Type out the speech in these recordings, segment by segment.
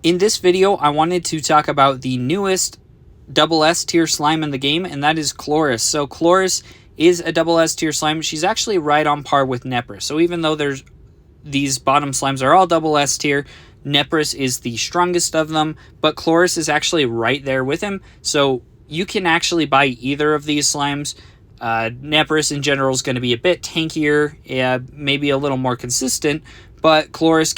In this video, I wanted to talk about the newest double S tier slime in the game, and that is Chloris. So Chloris is a double S tier slime. She's actually right on par with Nepris. So even though these bottom slimes are all double S tier, Nepris is the strongest of them, but Chloris is actually right there with him. So you can actually buy either of these slimes. Nepris in general is going to be a bit tankier, maybe a little more consistent, but Chloris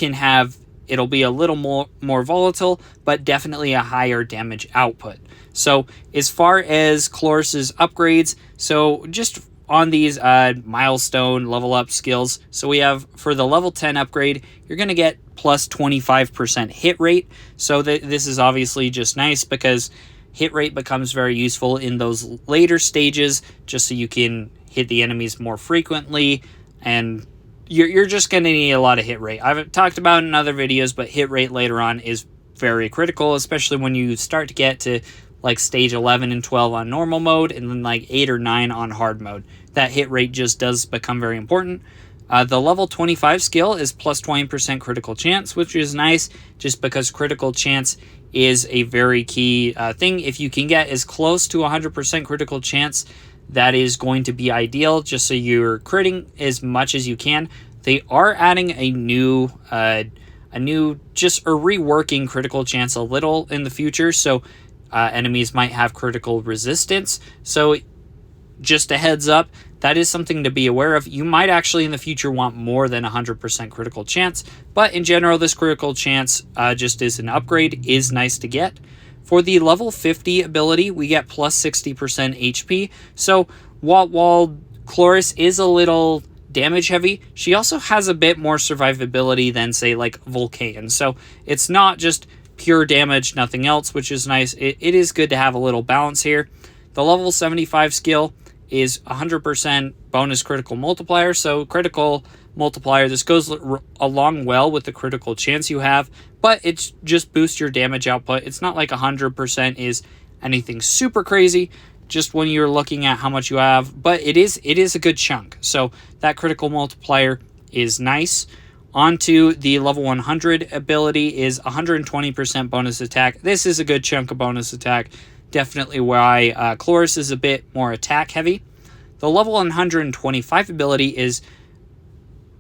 it'll be a little more volatile, but definitely a higher damage output. So as far as Chloris's upgrades, so just on these milestone level up skills, so we have for the level 10 upgrade, you're going to get plus 25% hit rate. So this is obviously just nice because hit rate becomes very useful in those later stages, just so you can hit the enemies more frequently, and you're just going to need a lot of hit rate. I've talked about it in other videos, but hit rate later on is very critical, especially when you start to get to like stage 11 and 12 on normal mode, and then like 8 or 9 on hard mode. That hit rate just does become very important. The level 25 skill is plus 20% critical chance, which is nice just because critical chance is a very key thing. If you can get as close to 100% critical chance, that is going to be ideal, just so you're critting as much as you can. They are adding a new reworking critical chance a little in the future, so enemies might have critical resistance. So just a heads up, that is something to be aware of. You might actually in the future want more than 100% critical chance, but in general, this critical chance just is an upgrade, is nice to get. For the level 50 ability, we get plus 60% HP. So while Chloris is a little damage heavy, she also has a bit more survivability than, say, like Vulcan. So it's not just pure damage, nothing else, which is nice. It is good to have a little balance here. The level 75 skill is 100% bonus critical multiplier. So critical multiplier, this goes along well with the critical chance you have, but it's just boosts your damage output. It's not like 100% is anything super crazy, just when you're looking at how much you have, but it is a good chunk. So that critical multiplier is nice. Onto the level 100 ability is 120% bonus attack. This is a good chunk of bonus attack. Definitely why Chloris is a bit more attack heavy. The level 125 ability is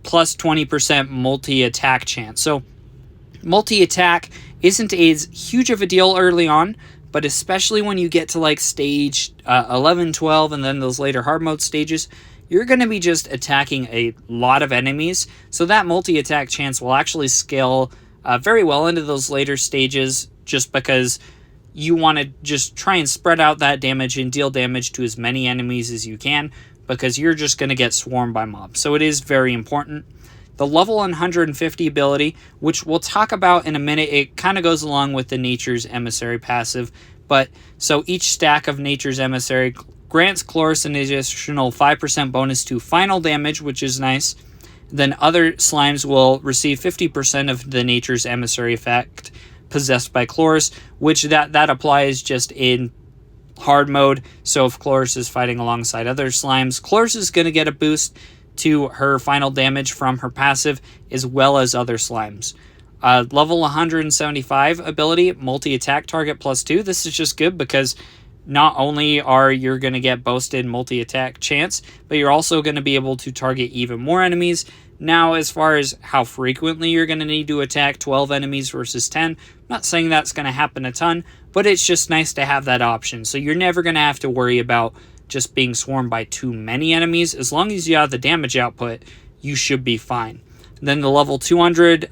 plus 20% multi-attack chance. So multi-attack isn't as huge of a deal early on, but especially when you get to like stage 11, 12, and then those later hard mode stages, you're going to be just attacking a lot of enemies. So that multi-attack chance will actually scale very well into those later stages, just because you want to just try and spread out that damage and deal damage to as many enemies as you can, because you're just going to get swarmed by mobs. So it is very important. The level 150 ability, which we'll talk about in a minute, it kind of goes along with the Nature's Emissary passive. But so each stack of Nature's Emissary grants Chloris an additional 5% bonus to final damage, which is nice. Then other slimes will receive 50% of the Nature's Emissary effect possessed by Chloris, which that applies just in hard mode. So if Chloris is fighting alongside other slimes, Chloris is going to get a boost to her final damage from her passive, as well as other slimes. Level 175 ability, multi-attack target +2. This is just good because not only are you going to get boosted multi-attack chance, but you're also going to be able to target even more enemies. Now, as far as how frequently you're going to need to attack 12 enemies versus 10, I'm not saying that's going to happen a ton, but it's just nice to have that option. So you're never going to have to worry about just being swarmed by too many enemies. As long as you have the damage output, you should be fine. Then the level 200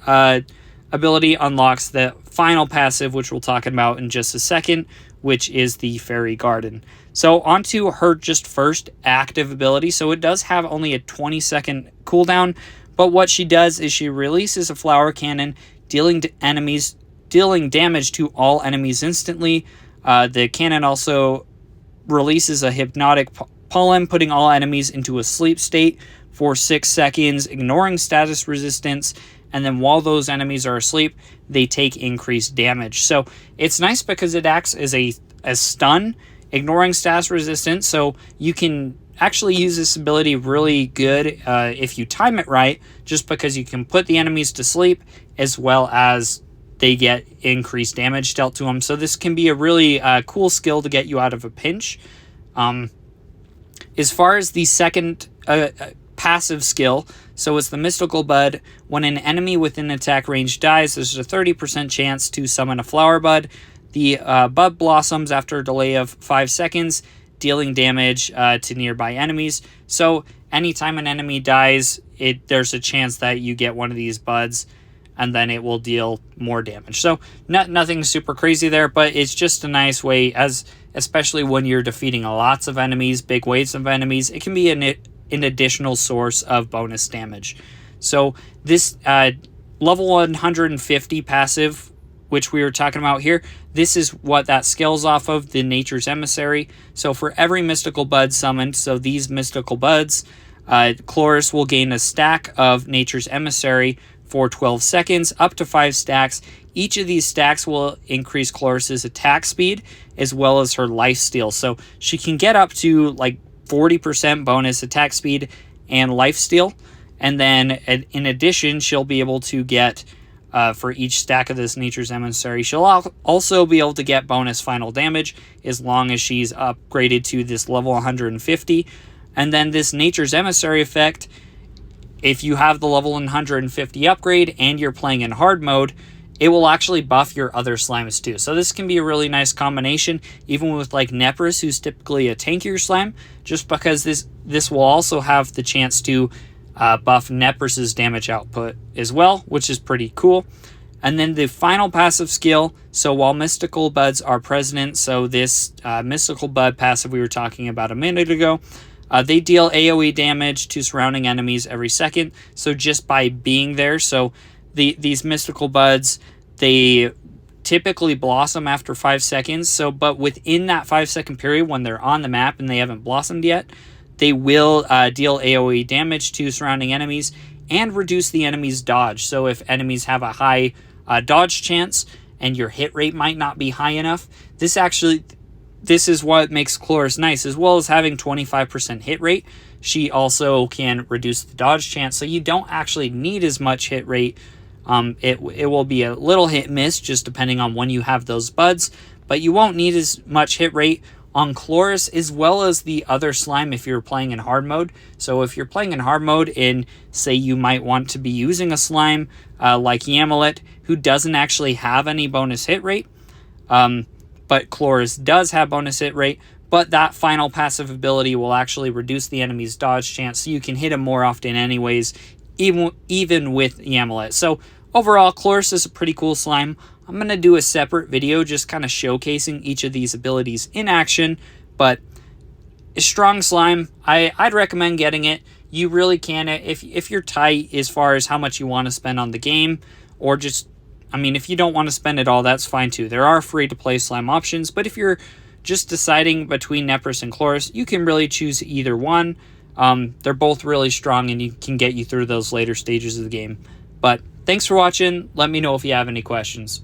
ability unlocks the final passive, which we'll talk about in just a second, which is the Fairy Garden. So onto her just first active ability. So it does have only a 20-second cooldown, but what she does is she releases a flower cannon, dealing damage to all enemies instantly. The cannon also releases a hypnotic pollen, putting all enemies into a sleep state for 6 seconds, ignoring status resistance, and then while those enemies are asleep, they take increased damage. So it's nice because it acts as a stun, ignoring status resistance, so you can actually use this ability really good if you time it right, just because you can put the enemies to sleep as well as they get increased damage dealt to them. So this can be a really cool skill to get you out of a pinch. As far as the second passive skill, so it's the Mystical Bud. When an enemy within attack range dies, there's a 30% chance to summon a Flower Bud. The bud blossoms after a delay of 5 seconds, dealing damage to nearby enemies. So anytime an enemy dies, there's a chance that you get one of these buds, and then it will deal more damage. So nothing super crazy there, but it's just a nice way, especially when you're defeating lots of enemies, big waves of enemies, it can be an additional source of bonus damage. So this level 150 passive, which we were talking about here, this is what that scales off of, the Nature's Emissary. So for every Mystical Bud summoned, so these Mystical Buds, Chloris will gain a stack of Nature's Emissary for 12 seconds, up to 5 stacks. Each of these stacks will increase Chloris's attack speed as well as her lifesteal. So she can get up to like 40% bonus attack speed and lifesteal. And then in addition, she'll be able to get, for each stack of this Nature's Emissary, she'll also be able to get bonus final damage as long as she's upgraded to this level 150. And then this Nature's Emissary effect, if you have the level 150 upgrade and you're playing in hard mode, it will actually buff your other slimes too. So this can be a really nice combination, even with like Nepris, who's typically a tankier slime, just because this will also have the chance to buff Nepris's damage output as well, which is pretty cool. And then the final passive skill, so while Mystical Buds are present, so this Mystical Bud passive we were talking about a minute ago, they deal AoE damage to surrounding enemies every second, so just by being there. So these Mystical Buds, they typically blossom after 5 seconds, but within that 5-second period when they're on the map and they haven't blossomed yet, they will deal AoE damage to surrounding enemies and reduce the enemy's dodge. So if enemies have a high dodge chance and your hit rate might not be high enough, this is what makes Chloris nice. As well as having 25% hit rate, she also can reduce the dodge chance, so you don't actually need as much hit rate. It will be a little hit miss just depending on when you have those buds, but you won't need as much hit rate on Chloris as well as the other slime if you're playing in hard mode. So if you're playing in hard mode and say you might want to be using a slime like Yamelet, who doesn't actually have any bonus hit rate, but Chloris does have bonus hit rate, but that final passive ability will actually reduce the enemy's dodge chance, so you can hit him more often anyways, even with Yamelet. So overall, Chloris is a pretty cool slime. I'm going to do a separate video just kind of showcasing each of these abilities in action, but a strong slime, I'd recommend getting it. You really can, if you're tight as far as how much you want to spend on the game, or just, I mean, if you don't want to spend it all, that's fine too. There are free-to-play slime options, but if you're just deciding between Nepris and Chloris, you can really choose either one. They're both really strong and you can get you through those later stages of the game. But thanks for watching. Let me know if you have any questions.